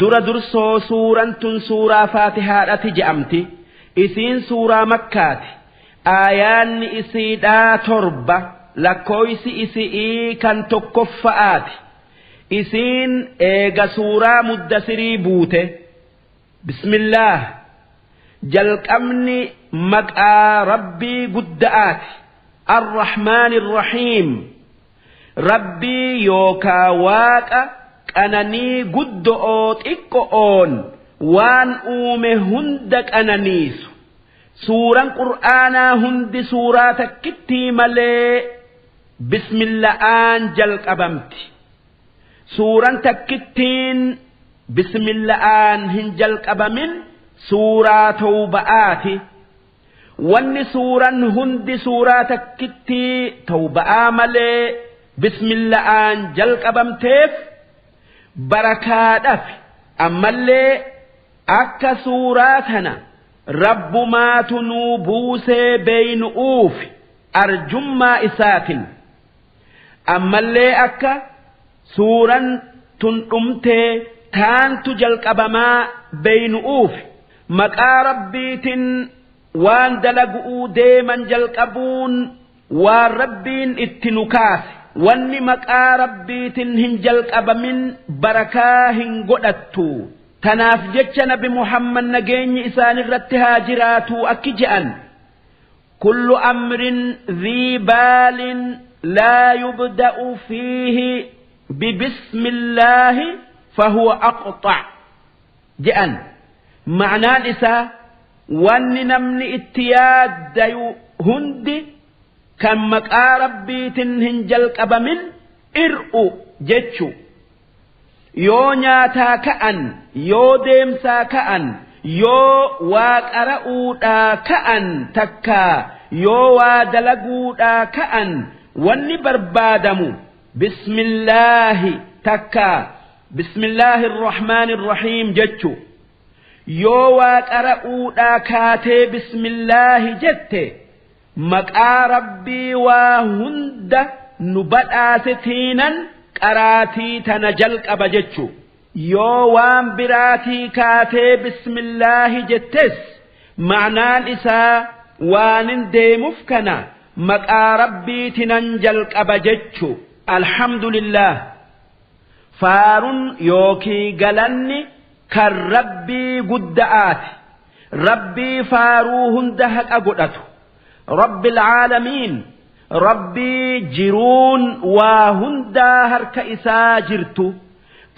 dura dursoo suuraan tun suuraa faatihaadhati je'amti isiin suuraa makkaati aayaanni isiidhaa 7 lakkooysi isii kan tokkoffa'aati isiin eega suuraa muddasirii buute bismillaah jalqabni maqaa rabbii gudda'aati arrahmaan irrahiim rabbii yookaa waaqa qananii guddo'oo xiqqo'oon waan uume hunda qananiisu suuraan qur'aanaa hundi suuraa takkittii malee bismilla'aan jalqabamti suuraan takkittiin bismilla'aan hin jalqabamin suuraa tawba'aati wanni suuraan hundi suuraa takkittii tawba'aa malee bismilla'aan jalqabamteef barakaadhaaf ammallee akka suuraa tana rabbumaatu nuu buusee beeynu'uuf arjummaa isaatin ammallee akka suuraan tun dhumtee taantu jalqabamaa beeynu'uuf maqaa rabbiitin waan dalagu'uu deeman jalqabuun waan rabbiin itti nu kaase wanni maqaa rabbiitin hin jalqabamin barakaa hin godhattu tanaaf jecha nabi muhammad nageenyi isaanirratti haa jiraatu akki je'an kullu amrin dhii baalin laa yubda'u fiihi bibismillaahi fahuwa aqxa' je'an ma'naan isaa wanni namni itti yaaddayu hundi kan maqaa rabbiitin hin jalqabamin ir'u jechu yoo nyaataa ka'an yoo deemsaa ka'an yoo waa qara'uudhaa ka'an takkaa yoo waa dalaguudhaa ka'an wanni barbaadamu bismillaahi takkaa bismillaahi irrahmaani irrahiim jechu yoo waa qara'uudhaa kaatee bismillaahi jette maqaa rabbii waa hunda nu badhaasetiinan qaraatii tana jalqaba jechu yoo waan biraatii kaatee bismillaahi jettes ma'naan isaa waanin deemuuf kana maqaa rabbiitinan jalqaba jechu alhamdulillah faarun yookii galanni kan rabbii gudda'aati rabbii faaruu hunda haqa godhatu رب العالمين ربي جرون وهندا هرك إساجرتو